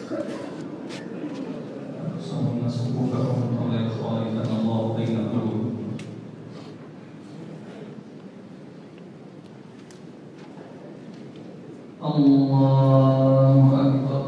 صومنا صفوفكم قبل إخواننا الله بين قلوبكم. الله أكبر.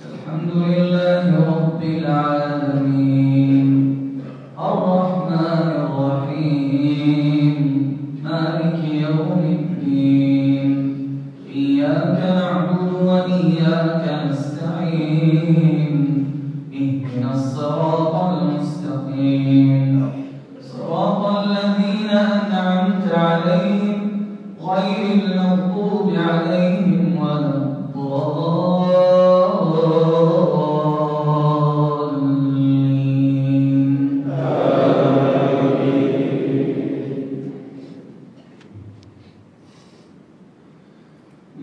الحمد لله رب العالمين الرحمن الرحيم مالك يوم الدين إياك نعبد وإياك نستعين اهدنا الصراط المستقيم صراط الذين أنعمت عليهم غير المغضوب عليهم ولا الضالين.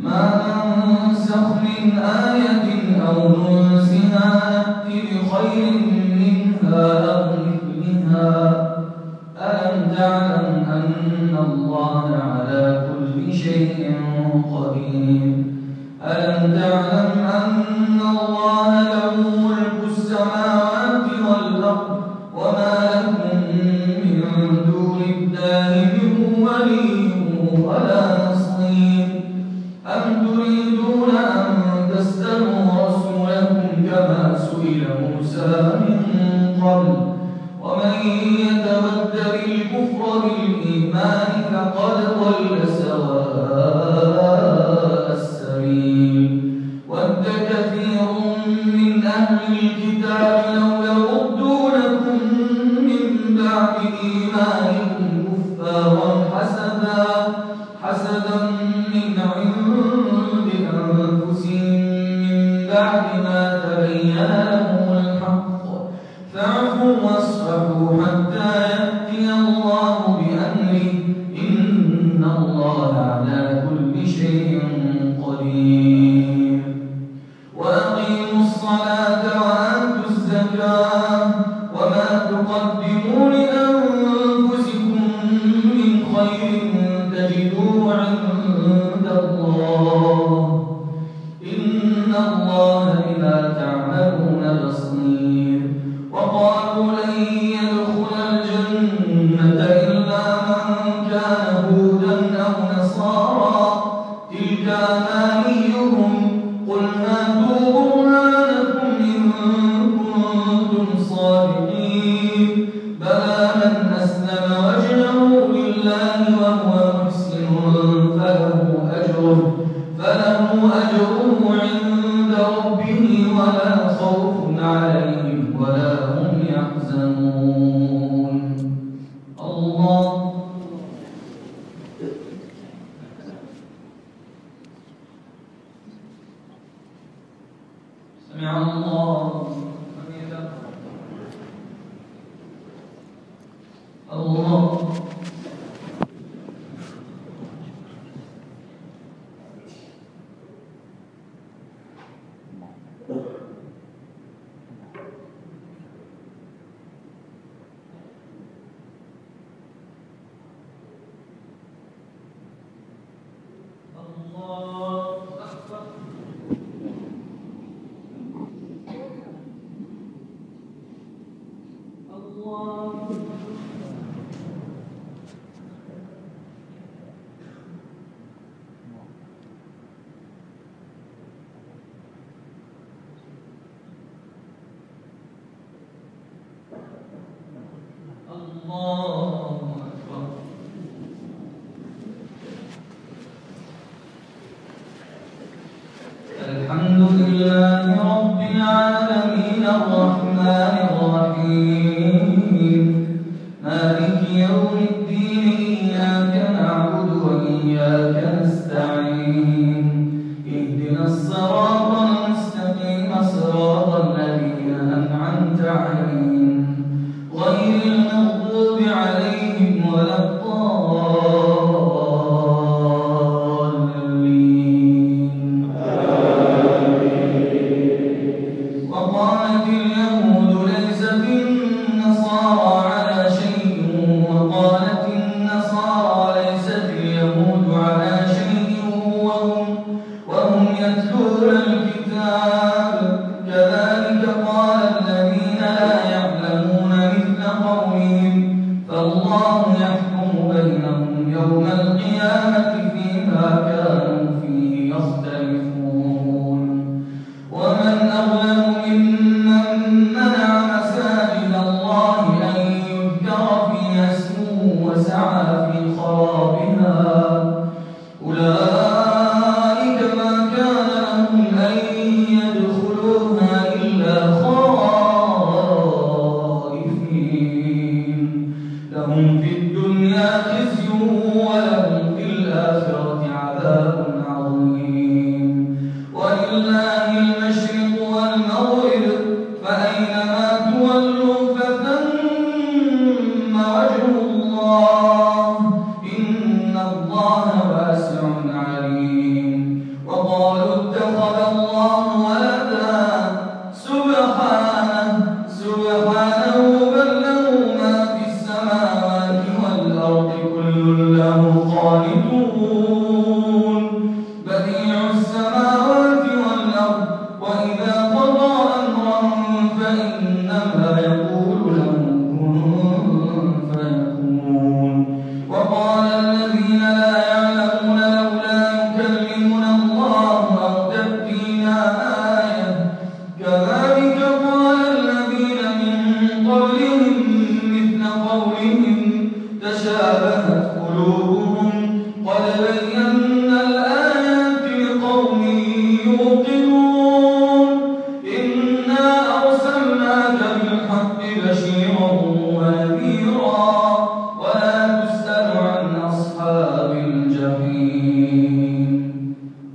ما ننسخ من آية أو ننسها نأت بخير منها أو مثلها ألم تعلم أن الله على كل شيء قدير ألم تعلم أن الله له ملك السماوات والأرض وما لكم من دون الله من ولي ولا نصير أم تريدون أن تسألوا رسولكم كما سئل موسى من قبل ومن يتبدل الكفر بالإيمان فقد ضل سواء السبيل ود كثير من أهل الكتاب لو يردونكم من بعد إيمانكم كفارا حسدا من عند أنفسهم من بعد ما تبين لهم الحق فاعفوا واصفحوا حتى يأتي الله بأمره إن الله على كل شيء قدير وأقيموا الصلاة وآتوا الزكاة وما تقدموا لأنفسكم من خير تجدوه عند الله إن الله بما تعملون بصير وقالوا لن يدخل الجنة إلا من كان هودا أو نصارى تلك أمانيهم قل هاتوا برهانكم إن كنتم صادقين بلى من أسلم وجهه لله وهو محسن فله أجره عند ربه ولا خوف عليهم ولا هم يحزنون. الله سمع الله حمده. الله الله أكبر.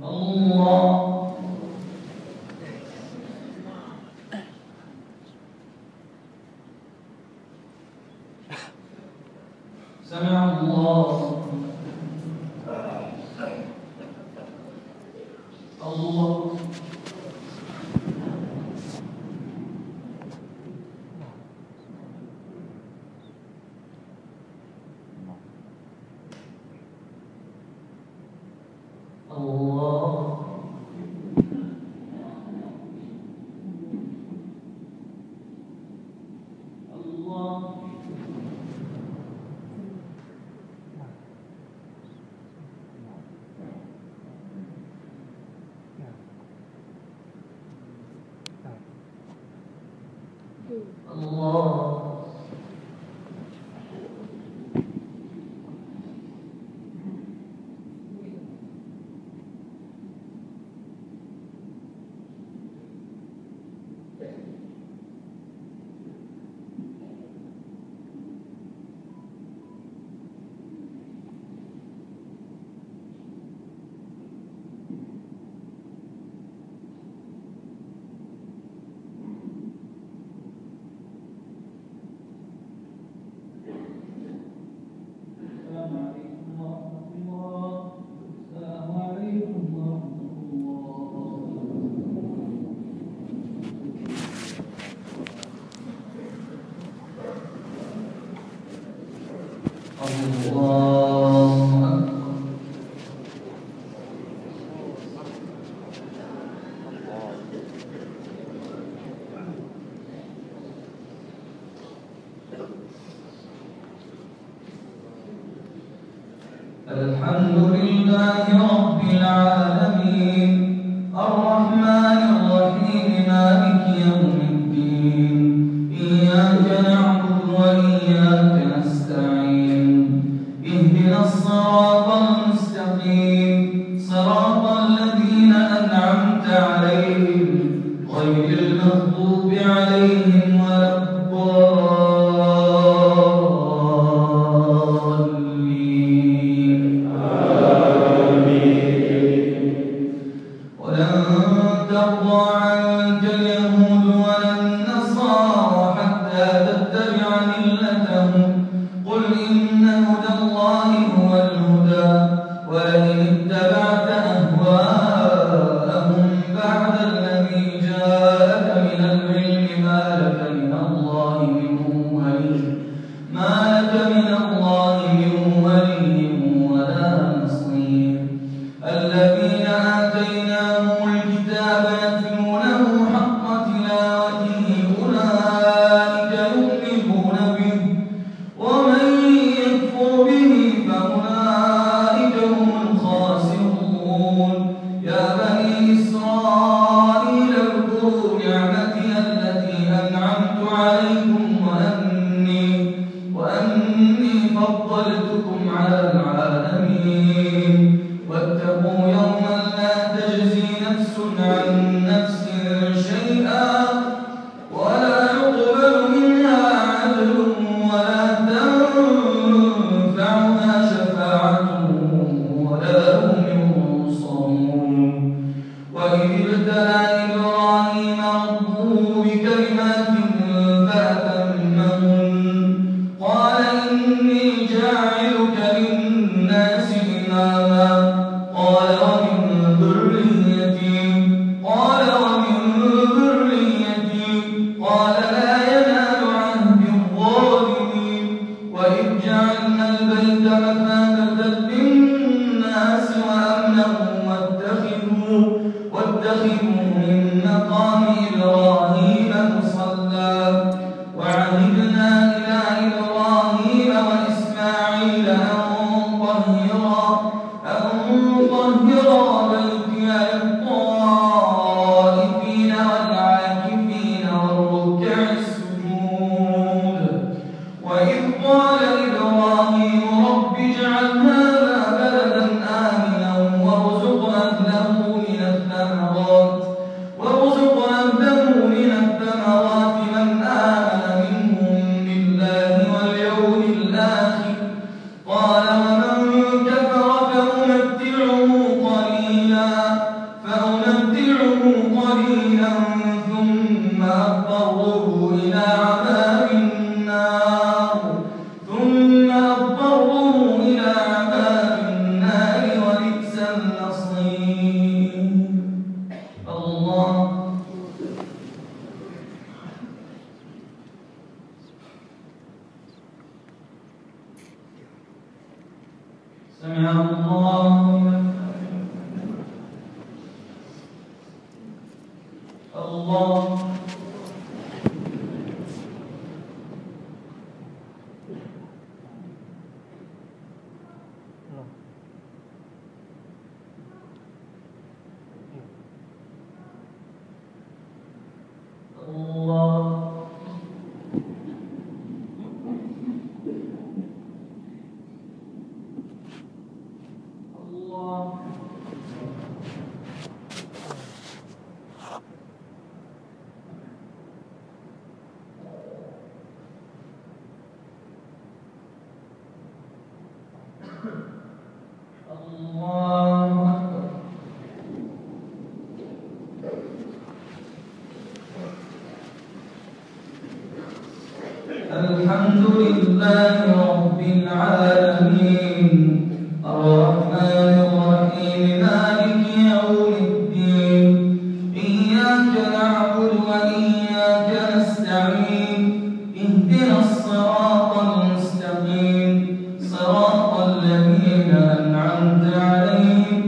الله سمع الله الله الحمد لله رب العالمين الرحمن الرحيم مالك يوم الدين إياك نعبد وإياك نستعين اهدنا الصراط المستقيم صراط الذين أنعمت عليهم غير المغضوب عليهم ولا الثمرات الله الحمد لله رب العالمين الرحمن الرحيم مالك يوم الدين إياك نعبد وإياك نستعين اهدنا الصراط المستقيم صراط الذين أنعمت عليهم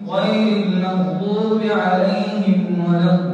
غير المغضوب عليهم ولا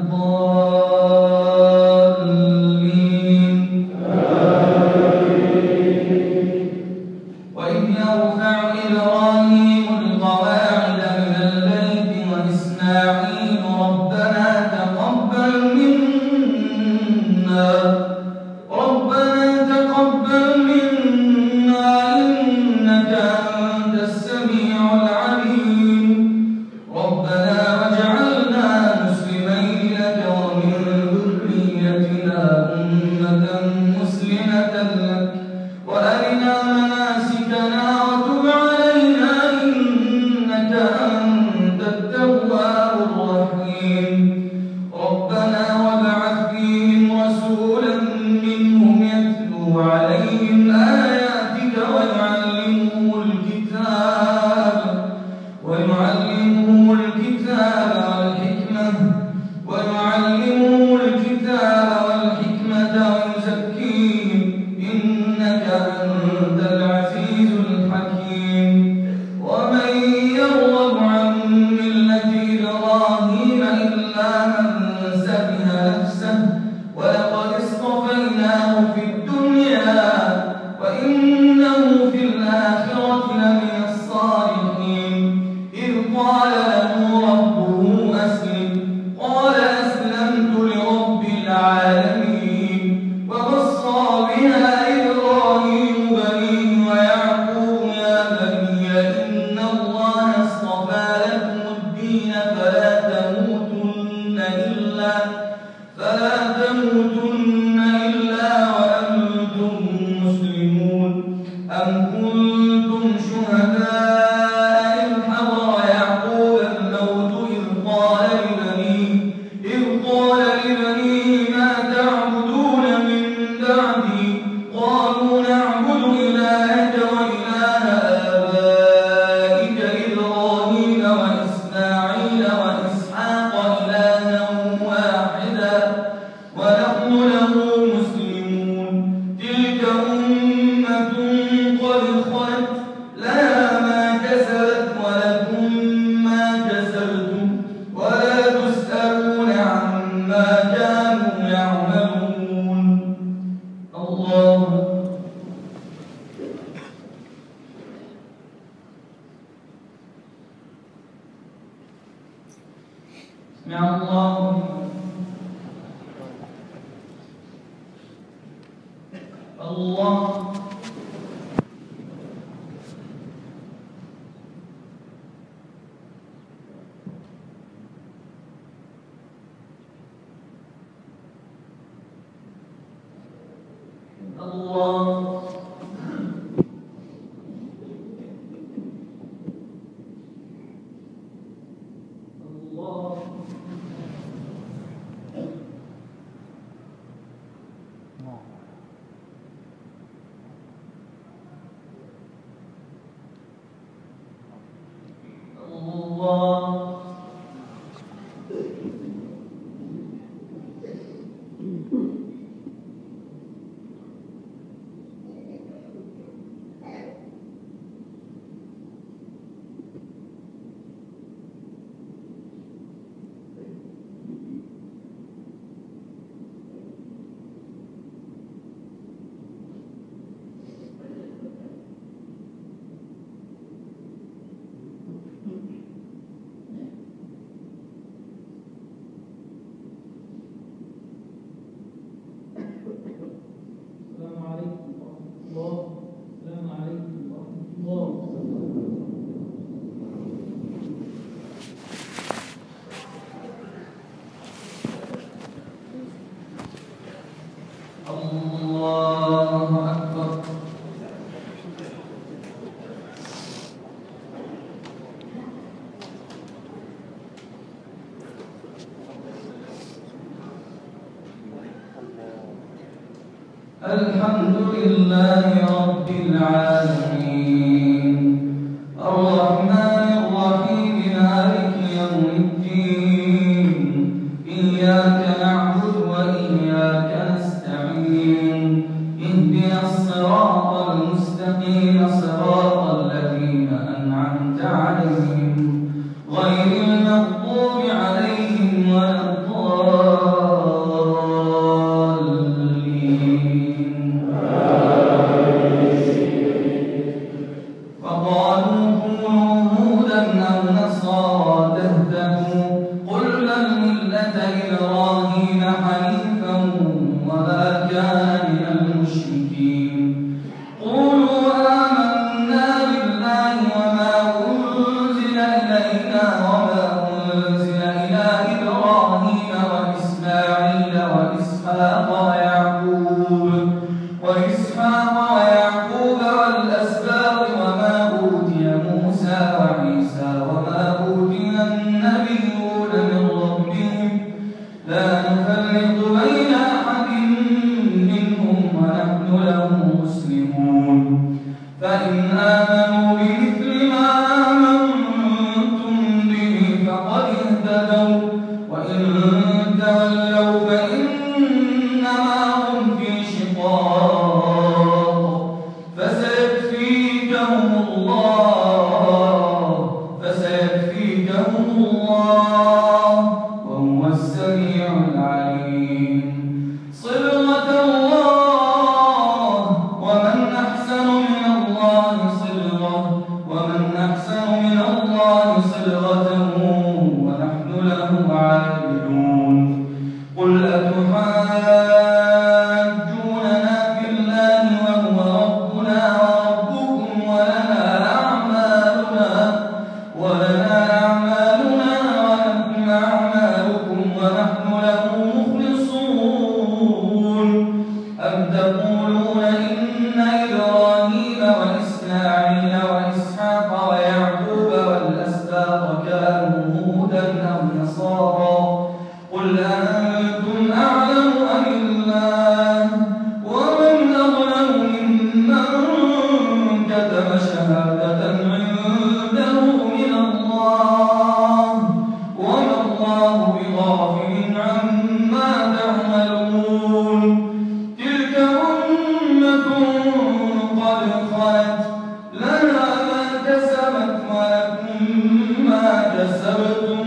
الحمد لله رب العالمين الرحمن الرحيم مالك يوم الدين إياك نعبد وإياك نستعين اهدنا الصراط المستقيم صراط الذين أنعمت عليهم غير المغضوب عليهم ولا الضالين وقالوا كونوا هودا أو نصارى تهتدوا قل بل ملة إبراهيم حنيفا وما كان من المشركين قولوا آمنا بالله وما أنزل إلينا وما أنزل إلى إبراهيم وإسماعيل وإسحاق ويعقوب والأسباط وما أوتي موسى وعيسى وما أوتي النبيون من ربهم لا نفرق بين أحد منهم ونحن له مسلمون فإن آمنوا بمثل ما آمنتم به فقد اهتدوا وإن تولوا فإنما هم في شقاق فسيكفيكهم الله وهو السميع العليم صبغة الله ومن أحسن من الله صبغة ونحن له عابدون قل أتحاجوننا في الله وهو ربنا وربكم ولنا أعمالنا ولكم أعمالكم ونحن له مخلصون أم تقولون إن إبراهيم وإسماعيل وإسحاق ويعقوب والأسباط كانوا هودا أو نصارى قل أنتم أعلم أم الله ومن أظلم ممن كتم شهادة عنده من الله وما الله بغافل عما تعملون تلك أمة قد خلت لها ما كسبت ولكم ما كسبتم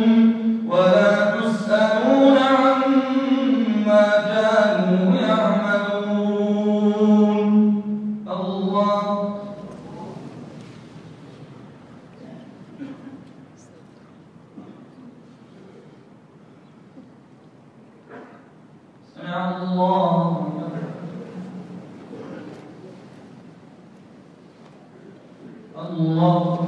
ولا تسألون عما كانوا يعملون الله سمع الله الله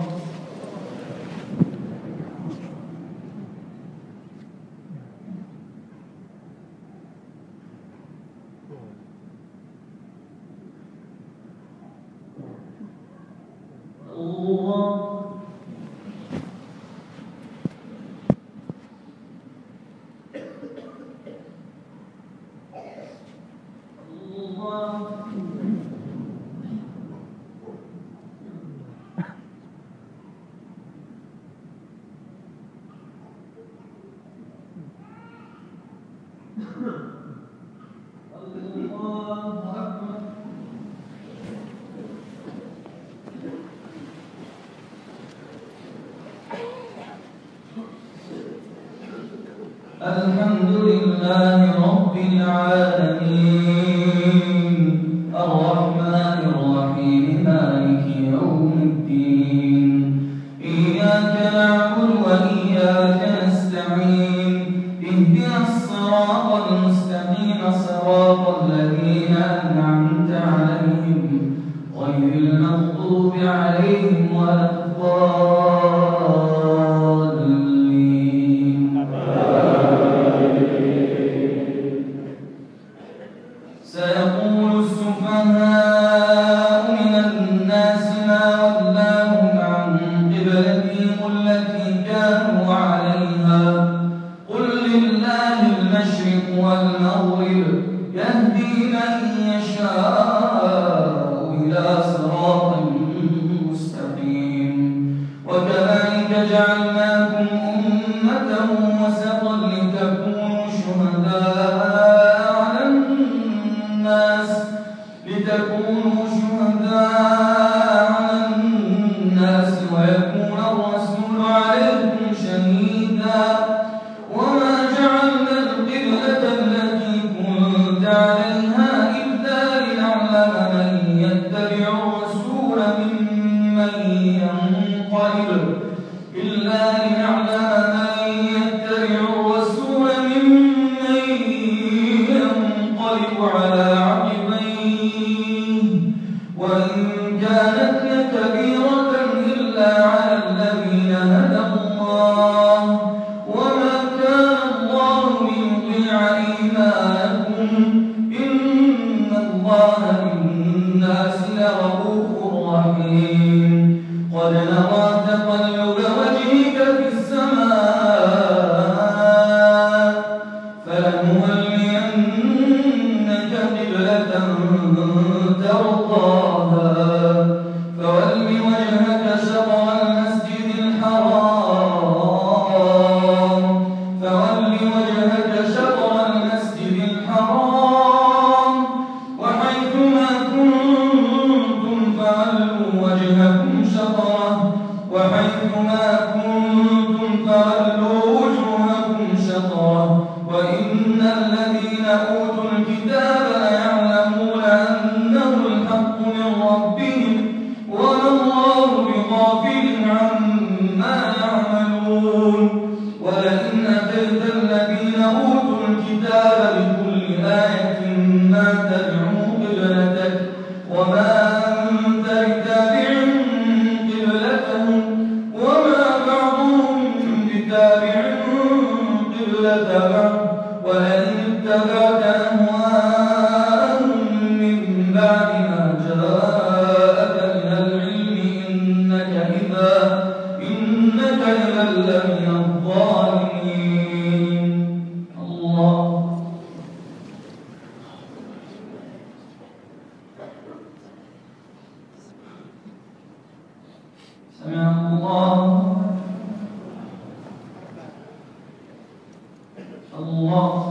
الحمد لله رب العالمين الرحمن الرحيم مالك يوم الدين إياك نعبد وإياك نستعين اهدنا الصراط المستقيم صراط الذين أنعمت عليهم غير المغضوب عليهم ولا الضالين من يشاء إلى صراط مستقيم وكذلك جعلناكم أمة وسطا لتكونوا شهداء على الناس ويكون الرسول عليكم شهيدا وما جعلنا القبلة التي كنت عليها إلا لنعلم من يتبع الرسول ممن ينقلب على عقبيه وإن كانت لكبيرة إلا على الذين هدى الله وما كان الله ليضيع إيمانكم إن الله بالناس لرءوف رحيم قد نرى تقلب وجهك في السماء فلنولينك قبلة ترضاها فول وجهك شطر المسجد الحرام وحيثما كنتم فولوا وجوهكم شطره وإن الذين أوتوا الكتاب ليعلمون أنه الحق من ربهم وما الله بغافل عما يعملون ولئن أتيت الذين أوتوا الكتاب بكل آية ما تبعوا قبلتك وما أنت بتابع قبلتهم وما بعضهم بتابع قبلة بعض ولئن اتبعت أهواءهم من بعد ما جاءك من العلم إنك إذا لمن الظالمين الله سمع الله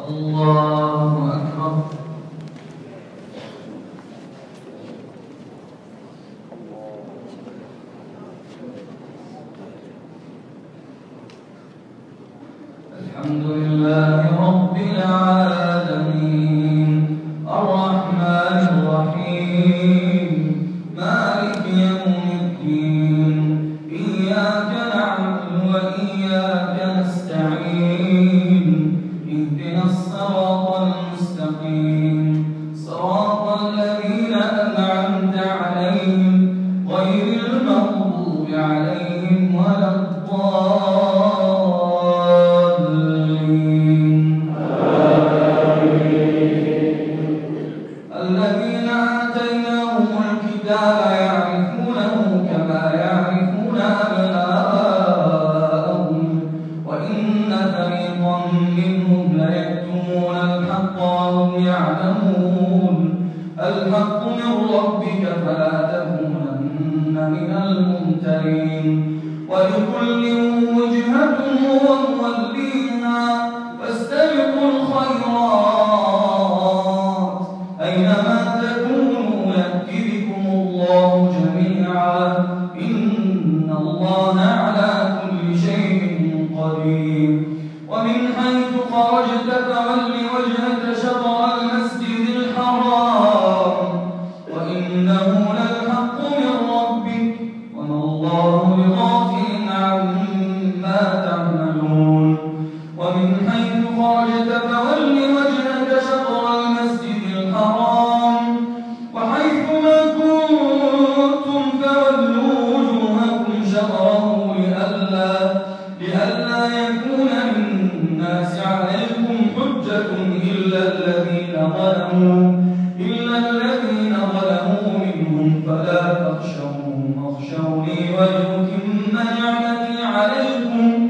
الله أكبر الحمد لله رب العالمين الرحمن الرحيم مالك يوم الدين إياك نعبد وإياك نستعين اهدنا الصراط المستقيم صراط الذين أنعمت عليهم غير المغضوب عليهم ولا الضالين الذين آتيناهم الكتاب يعرفونه كما يعرفون أبناءهم المرسلين ولكل وجهة هو موليها فاستبقوا الخيرات أينما تكونوا يأتي بكم الله جميعا إن الله على كل شيء قدير ومن حيث خرجت فول وجهك شطر المسجد الحرام وإنه للحق من ربك وما الله بغافل عما تعملون ومن حيث خرجت فول وجهك شطر المسجد الحرام وحيث ما كنتم فولوا وجوهكم شطره لئلا يكون للناس عليكم حجة إلا الذين ظلموا منهم فلا تخشوهم واخشوني ولأتم نعمتي عليكم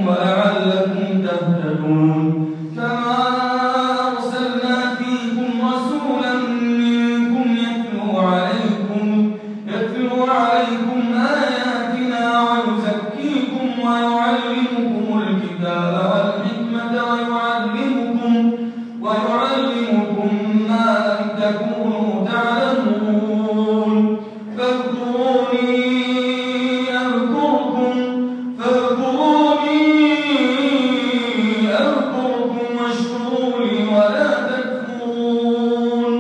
ولعلكم تهتدون كما أرسلنا فيكم رسولا منكم يتلو عليكم آياتنا ويزكيكم ويعلمكم الكتاب والحكمة ويعلمكم ما لم تكونوا تعلمون فاذكروني أذكركم واشكروا لي ولا تكفرون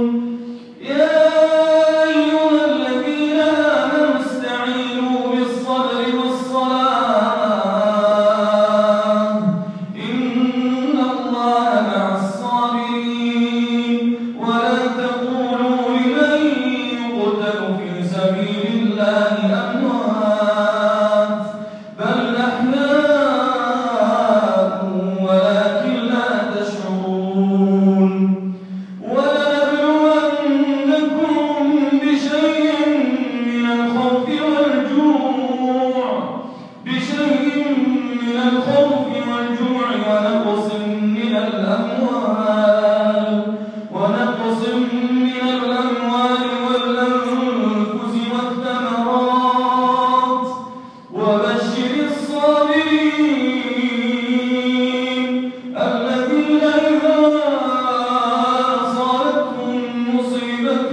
يا أيها الذين آمنوا استعينوا بالصبر والصلاة إن الله مع الصابرين ولا تقولوا لمن يقتل في سبيل الله أموات بل أحياء ولكن لا تشعرون ولنبلونكم بشيء من الخوف والجوع ونقص من الأموال والأنفس والثمرات وبشر الصابرين الذين إذا أصابتهم مصيبة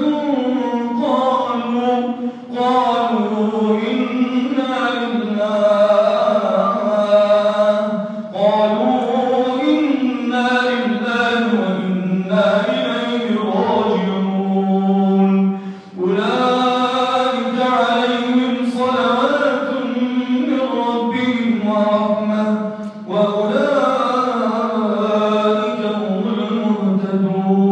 قالوا إنا لله وإنا إليه راجعون أولئك عليهم صلوات من ربهم ورحمة وأولئك هم المهتدون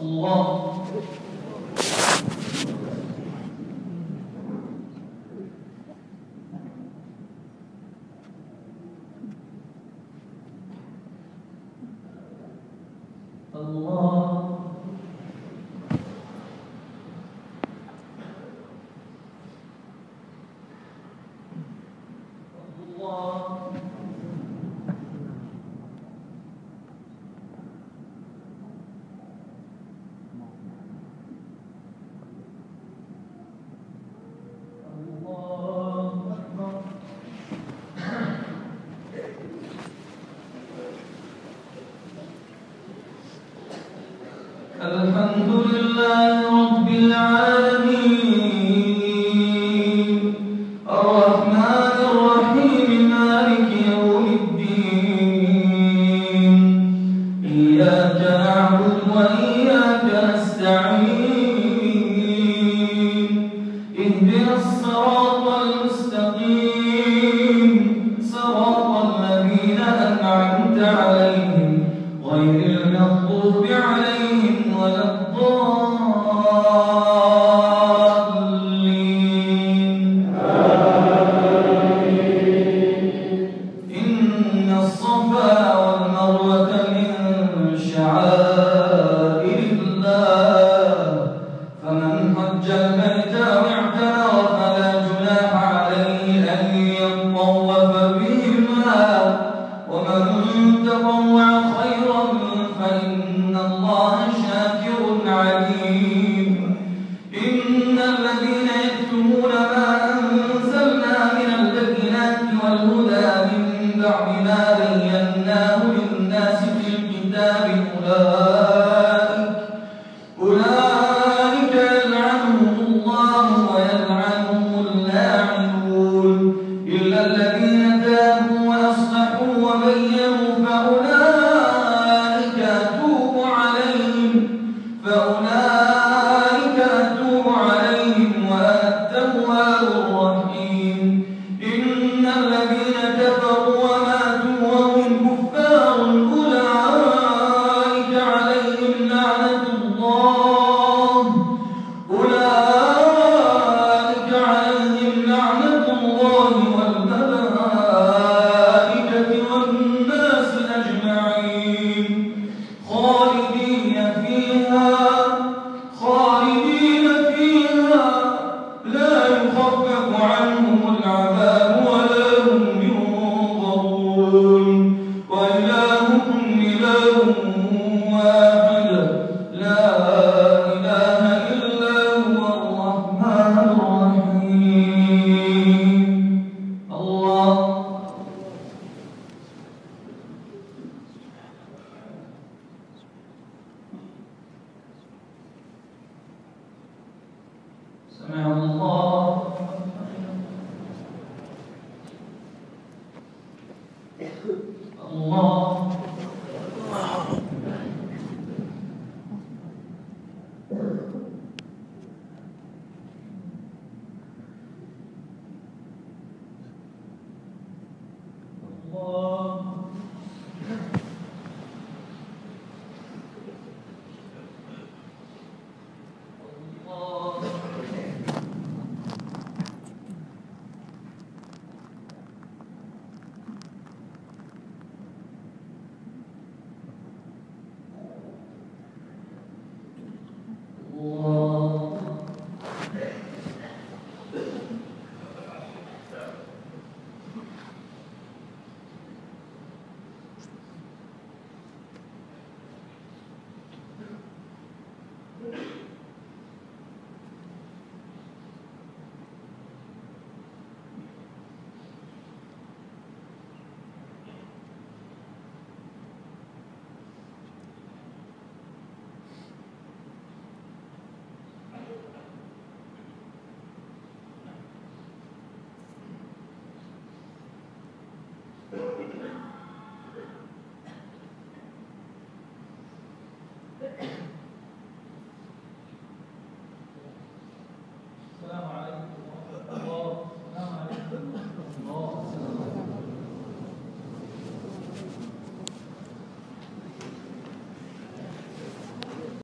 الله الحمد لله رب العالمين الرحمن الرحيم مالك يوم الدين إياك نعبد وإياك نستعين اهدنا الصراط المستقيم صراط الذين أنعمت عليهم غير المغضوب عليهم ولا الضالين إن الصفا والمروة من شعائر الكتاب أولئك يلعنهم الله ويلعنهم اللاعنون إلا الذين تابوا وأصلحوا وبينوا فأولئك أتوب عليهم وأنا التواب الرحيم إن الذين كفروا وماتوا وهم كفار أولئك عليهم لعنة الله والملائكة والناس أجمعين خالدين فيها لا يخفف عنهم العذاب ولا هم ينظرون وإلهكم إله واحد لا إله إلا هو الرحمن الرحيم. الله سمع الله الله